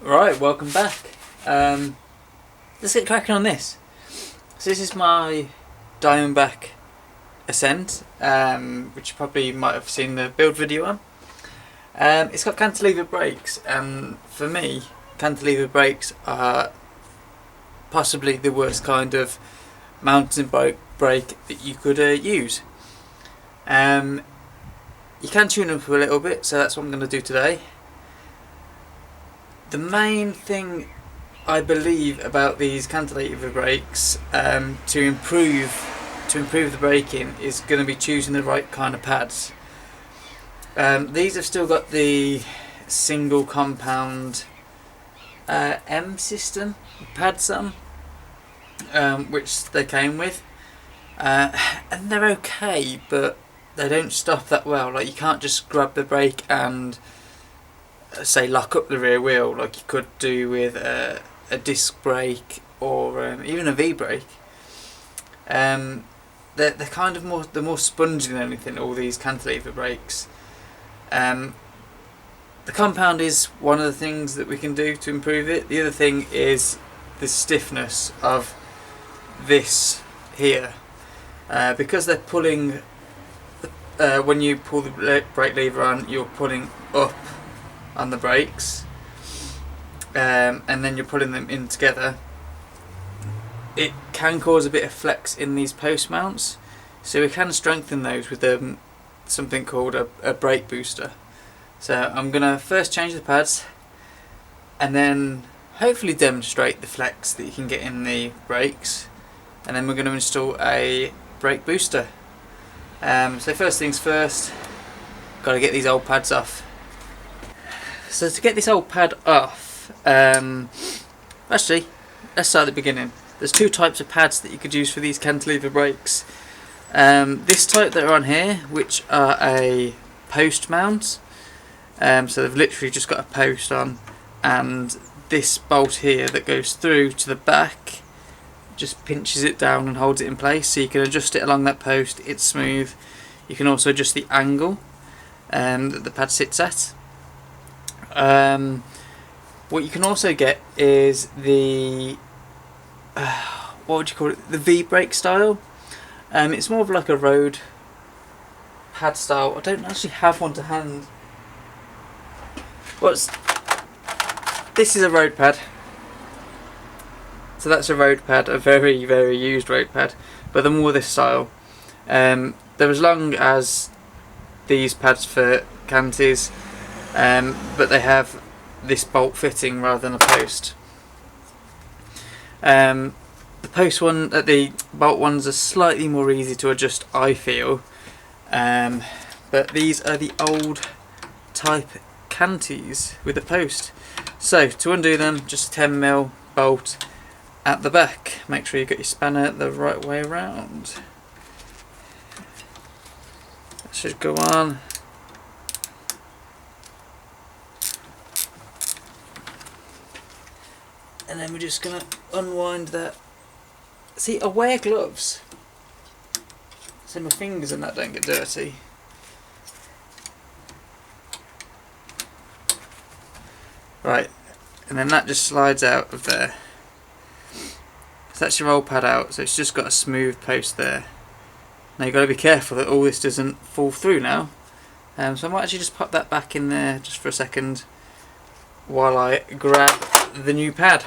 Right, welcome back. Let's get cracking on this. So this is my Diamondback Ascent, which you probably might have seen the build video on. It's got cantilever brakes, and for me, cantilever brakes are possibly the worst kind of mountain bike brake that you could use. You can tune them up a little bit, so that's what I'm going to do today. The main thing I believe about these cantilever brakes to improve the braking is going to be choosing the right kind of pads. These have still got the single compound M system pads on, which they came with, and they're okay, but they don't stop that well. Like, you can't just grab the brake and say lock up the rear wheel like you could do with a disc brake or even a V brake. They're kind of more spongy than anything, all these cantilever brakes. The compound is one of the things that we can do to improve it. The other thing is the stiffness of this here, because they're pulling when you pull the brake lever on, you're pulling up on the brakes, and then you're pulling them in together. It can cause a bit of flex in these post mounts, so we can strengthen those with something called a brake booster. So I'm going to first change the pads and then hopefully demonstrate the flex that you can get in the brakes, and then we're going to install a brake booster. So first things first, got to get these old pads off. So to get this old pad off, actually, let's start at the beginning. There's two types of pads that you could use for these cantilever brakes. This type that are on here, which are a post mount, so they've literally just got a post on, and this bolt here that goes through to the back just pinches it down and holds it in place, so you can adjust it along that post. It's smooth. You can also adjust the angle that the pad sits at. What you can also get is the what would you call it? The V brake style. It's more of like a road pad style. I don't actually have one to hand. This is a road pad. So that's a road pad, a very, very used road pad, but they're more this style. They're as long as these pads for canties, but they have this bolt fitting rather than a post. The bolt ones are slightly more easy to adjust, I feel, but these are the old type canties with a post. So to undo them, just a 10mm bolt at the back. Make sure you got your spanner the right way around. That should go on. And then we're just going to unwind that. See, I wear gloves, so my fingers and that don't get dirty. Right, and then that just slides out of there. So that's your old pad out, so it's just got a smooth post there. Now you've got to be careful that all this doesn't fall through now. So I might actually just pop that back in there just for a second while I grab the new pad.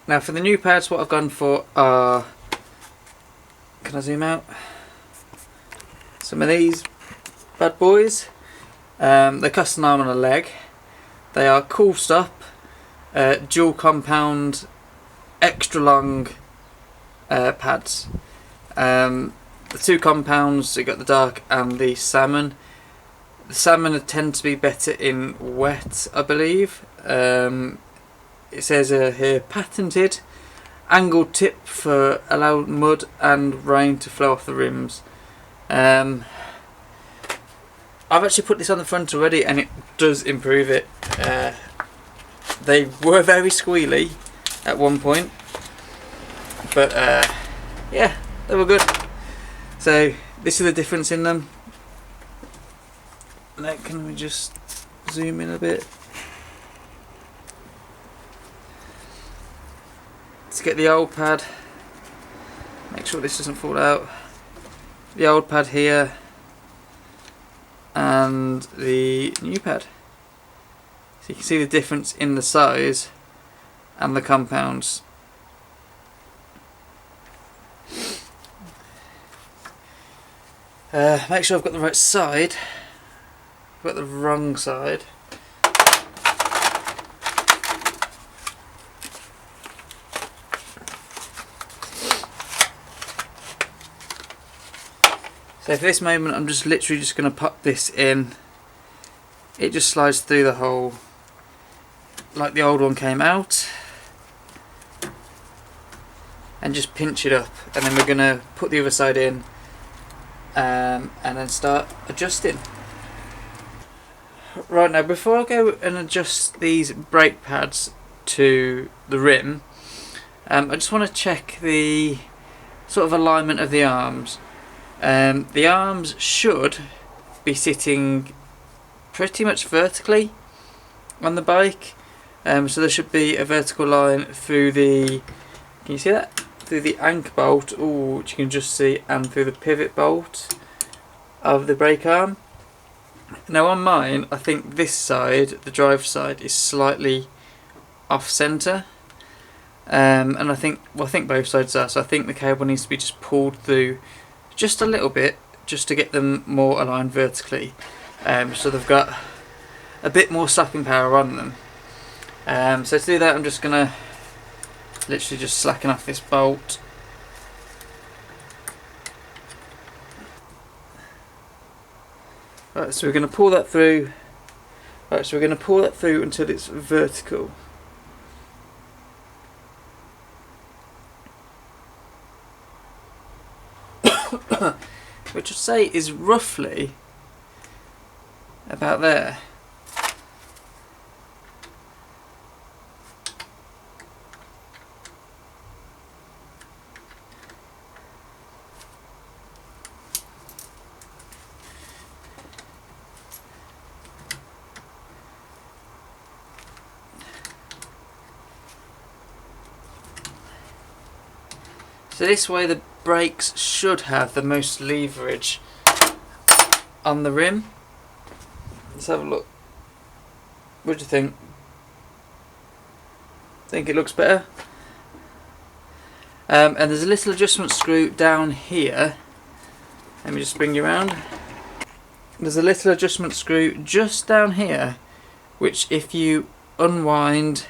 Now for the new pads, what I've gone for are, can I zoom out? Some of these bad boys. They cost an arm and a leg. They are Kool Stop, dual compound, extra long pads. The two compounds, you got the dark and the salmon. The salmon tend to be better in wet, I believe. It says here, patented angled tip for allow mud and rain to flow off the rims. I've actually put this on the front already, and it does improve it. They were very squealy at one point, but yeah, they were good. So this is the difference in them. Now can we just zoom in a bit? Let's get the old pad, make sure this doesn't fall out, the old pad here and the new pad. So you can see the difference in the size and the compounds. Make sure I've got the right side. I've got the wrong side. So for this moment I'm just literally just going to pop this in. It just slides through the hole like the old one came out, and just pinch it up, and then we're going to put the other side in and then start adjusting. Right, now before I go and adjust these brake pads to the rim, I just want to check the sort of alignment of the arms. The arms should be sitting pretty much vertically on the bike, so there should be a vertical line through the, can you see that? Through the anchor bolt, which you can just see, and through the pivot bolt of the brake arm. Now on mine, I think this side, the drive side, is slightly off centre, and I think both sides are, so I think the cable needs to be just pulled through just a little bit, just to get them more aligned vertically, so they've got a bit more slapping power on them. So to do that, I'm just going to literally just slacken off this bolt. Right, so we're going to pull that through. Right, so we're going to pull that through until it's vertical. Which I'd say is roughly about there. So this way the brakes should have the most leverage on the rim. Let's have a look. What do you think? Think it looks better? And there's a little adjustment screw down here. Let me just bring you around. There's a little adjustment screw just down here, which if you unwind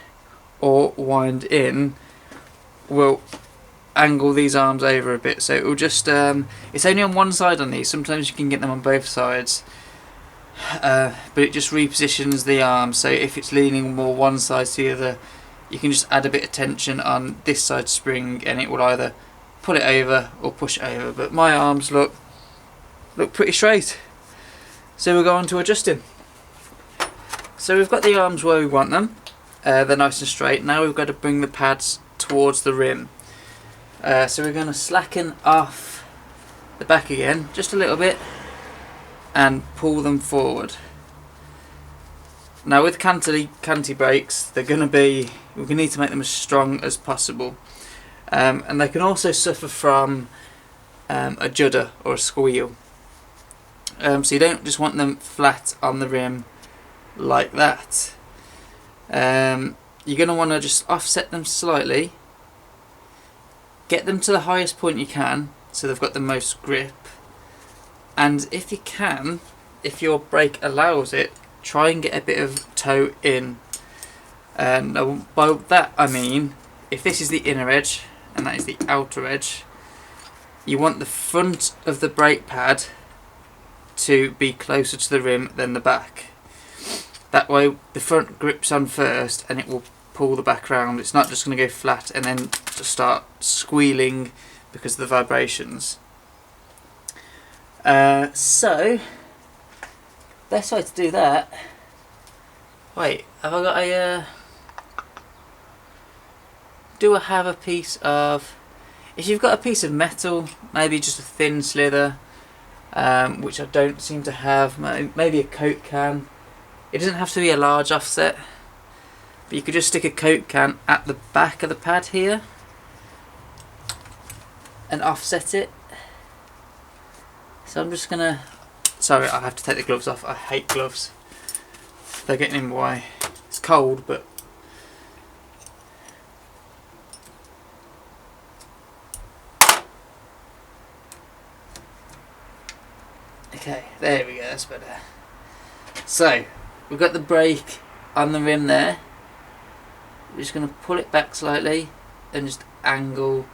or wind in will angle these arms over a bit, so it will just it's only on one side on these. Sometimes you can get them on both sides, but it just repositions the arm, so if it's leaning more one side to the other, you can just add a bit of tension on this side spring and it will either pull it over or push it over. But my arms look pretty straight, so we'll go on to adjusting. So we've got the arms where we want them, they're nice and straight. Now we've got to bring the pads towards the rim. So we're going to slacken off the back again just a little bit and pull them forward. Now with canty brakes, they're going to be, we're going to need to make them as strong as possible, and they can also suffer from a judder or a squeal. So you don't just want them flat on the rim like that. You're going to want to just offset them slightly. Get them to the highest point you can, so they've got the most grip. And if you can, if your brake allows it, try and get a bit of toe in. Now by that I mean, if this is the inner edge and that is the outer edge, you want the front of the brake pad to be closer to the rim than the back. That way the front grips on first and it will pull the back round. It's not just going to go flat and then just start squealing because of the vibrations. So best way to do that, wait, have I got a do I have a piece of, if you've got a piece of metal, maybe just a thin slither, which I don't seem to have, maybe a Coke can. It doesn't have to be a large offset, but you could just stick a Coke can at the back of the pad here, and offset it. So I'm just gonna, sorry, I have to take the gloves off. I hate gloves. They're getting in my way. It's cold, but okay, there we go, that's better. So, we've got the brake on the rim there. We're just going to pull it back slightly and just angle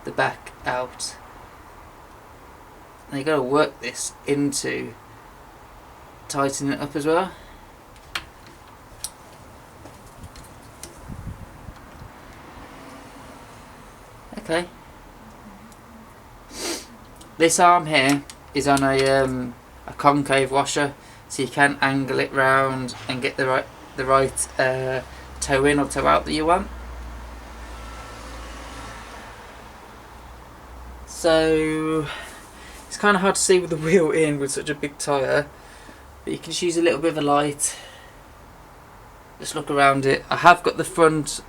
the back out. Now you've got to work this into tightening it up as well. Okay. This arm here is on a concave washer, so you can angle it round and get the right toe in or toe out that you want. So it's kind of hard to see with the wheel in with such a big tyre, but you can just use a little bit of a light. Just look around it. I have got the front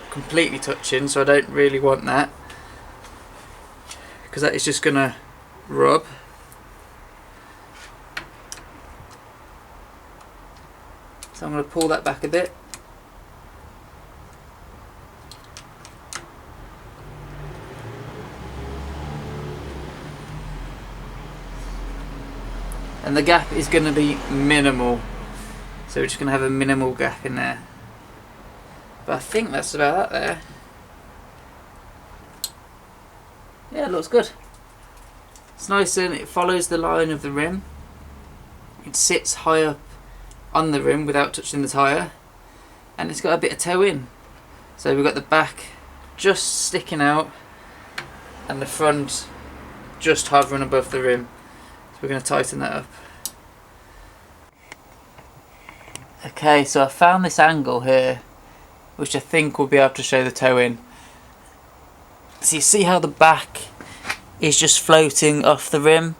completely touching, so I don't really want that, because that is just going to rub. So I'm going to pull that back a bit. And the gap is going to be minimal, so we're just going to have a minimal gap in there. But I think that's about that there. Yeah, it looks good. It's nice and it follows the line of the rim. It sits high up on the rim without touching the tyre, and it's got a bit of toe in. So we've got the back just sticking out and the front just hovering above the rim. So we're going to tighten that up. Okay, so I found this angle here which I think will be able to show the toe in. So you see how the back is just floating off the rim,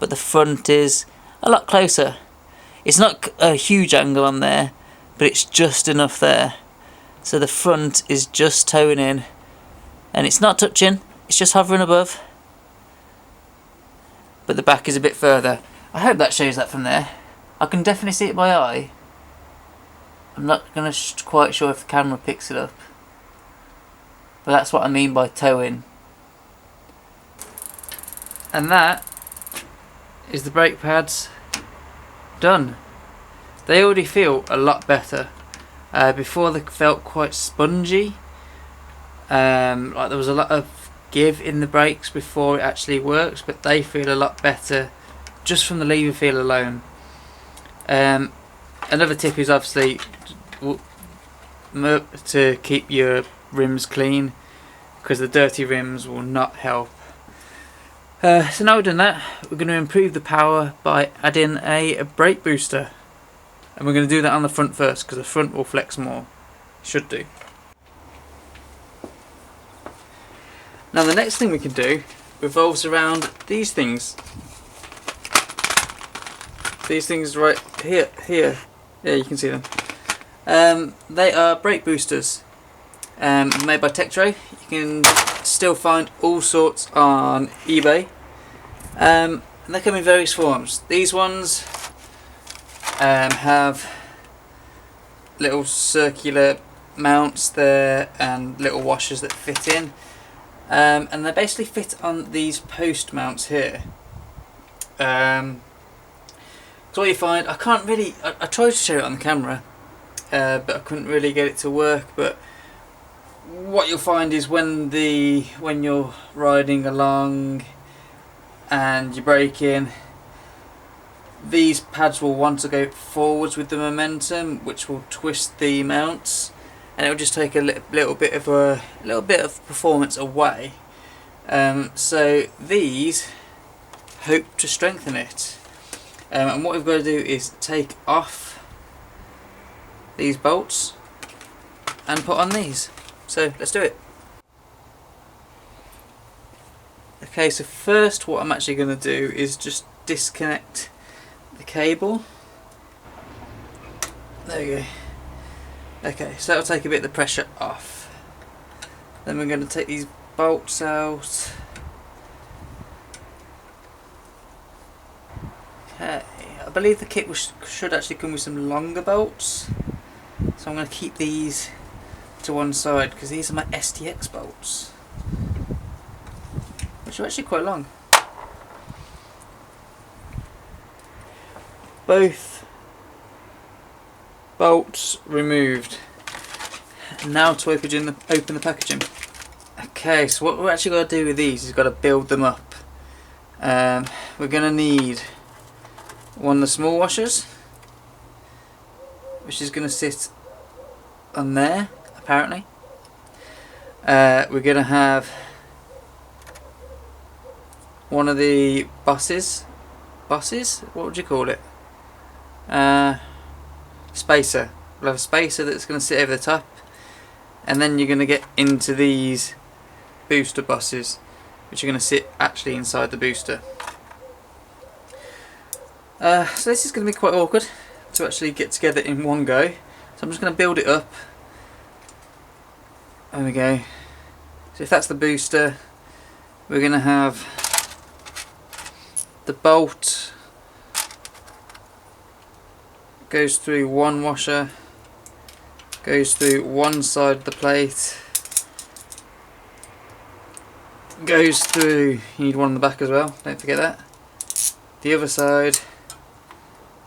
but the front is a lot closer. It's not a huge angle on there, but it's just enough there. So the front is just toeing in, and it's not touching, it's just hovering above. But the back is a bit further. I hope that shows that from there. I can definitely see it by eye. I'm not quite sure if the camera picks it up. But that's what I mean by toe in. And that is the brake pads done. They already feel a lot better. Before they felt quite spongy. Like there was a lot of give in the brakes before it actually works, but they feel a lot better just from the lever feel alone. Another tip is obviously to keep your rims clean, because the dirty rims will not help. So now we've done that, we're going to improve the power by adding a brake booster, and we're going to do that on the front first because the front will flex more. Should do. Now the next thing we can do revolves around these things. These things right here. Yeah, you can see them. They are brake boosters, made by Tektro. You can still find all sorts on eBay. And they come in various forms. These ones have little circular mounts there and little washers that fit in, and they basically fit on these post mounts here. So what you find, I tried to show it on the camera, but I couldn't really get it to work. But what you'll find is when you're riding along and you're braking, these pads will want to go forwards with the momentum, which will twist the mounts, and it will just take a little bit of performance away. So these hope to strengthen it. And what we've got to do is take off these bolts and put on these. So let's do it. Okay, so first what I'm actually going to do is just disconnect the cable. There we go. Okay, so that'll take a bit of the pressure off. Then we're going to take these bolts out. Okay, I believe the kit should actually come with some longer bolts, so I'm going to keep these to one side because these are my STX bolts, which are actually quite long. Both bolts removed. Now to open the packaging. Okay, so what we're actually got to do with these is got to build them up. We're going to need one of the small washers, which is going to sit on there apparently. We're going to have one of the bosses, what would you call it? Spacer. We'll have a spacer that's going to sit over the top, and then you're going to get into these booster buses, which are going to sit actually inside the booster. So this is going to be quite awkward to actually get together in one go, so I'm just going to build it up. There we go. So if that's the booster, we're going to have the bolt goes through one washer, goes through one side of the plate, goes through, you need one on the back as well, don't forget that, the other side,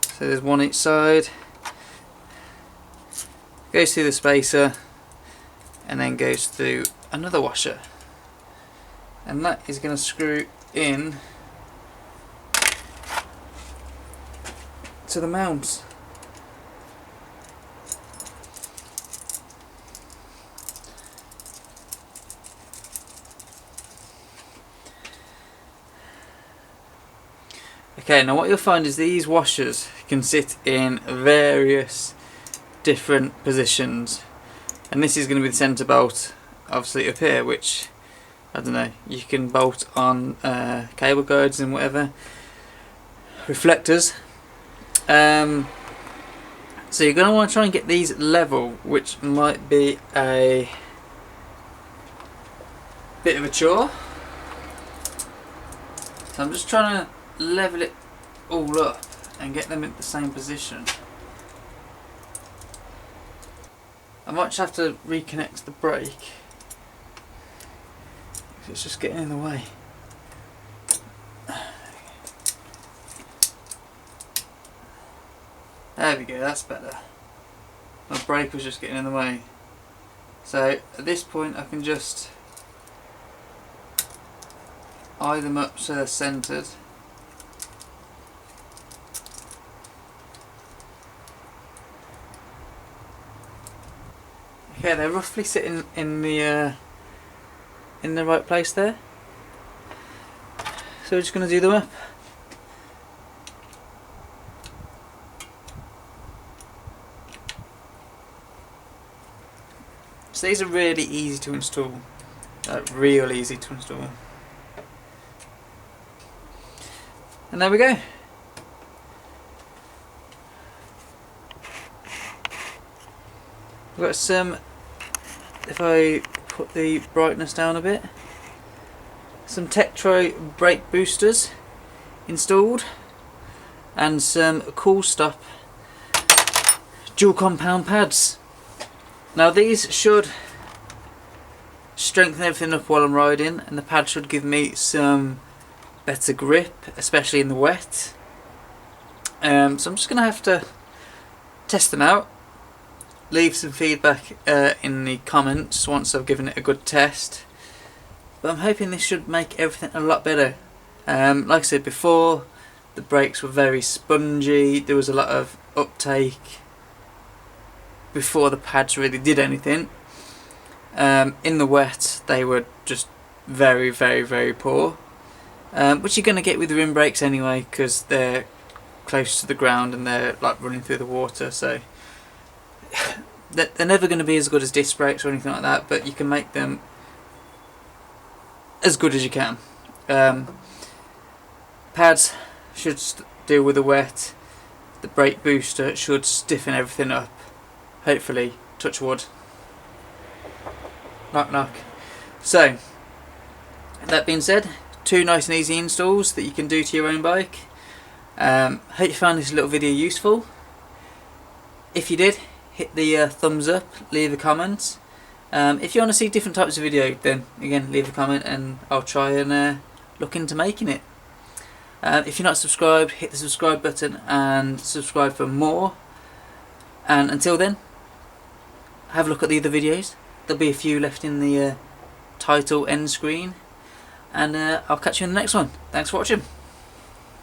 so there's one each side, goes through the spacer, and then goes through another washer, and that is going to screw in to the mount. Okay, now what you'll find is these washers can sit in various different positions, and this is going to be the centre bolt obviously up here, which I don't know, you can bolt on cable guides and whatever, reflectors. So you're going to want to try and get these level, which might be a bit of a chore. So I'm just trying to level it all up and get them in the same position. I might have to reconnect the brake, it's just getting in the way. There we go, that's better. My brake was just getting in the way. So at this point I can just eye them up so they're centred. Okay, they're roughly sitting in the right place there. So we're just going to do them up. So these are really easy to install, real easy to install. And there we go. We've got some, if I put the brightness down a bit, some Tektro brake boosters installed, and some Kool Stop dual compound pads. Now these should strengthen everything up while I'm riding, and the pad should give me some better grip, especially in the wet. So I'm just going to have to test them out. Leave some feedback in the comments once I've given it a good test. But I'm hoping this should make everything a lot better. Like I said before, the brakes were very spongy, there was a lot of uptake before the pads really did anything. In the wet they were just very, very, very poor, which you're going to get with the rim brakes anyway, because they're close to the ground and they're like running through the water, so they're never going to be as good as disc brakes or anything like that, but you can make them as good as you can. Pads should deal with the wet, the brake booster should stiffen everything up, hopefully, touch wood, knock knock. So That being said, 2 nice and easy installs that you can do to your own bike. Hope you found this little video useful. If you did, hit the thumbs up, leave a comment. If you want to see different types of video, then again leave a comment and I'll try and look into making it. If you're not subscribed, hit the subscribe button and subscribe for more. And until then, have a look at the other videos. There'll be a few left in the title end screen. And I'll catch you in the next one. Thanks for watching.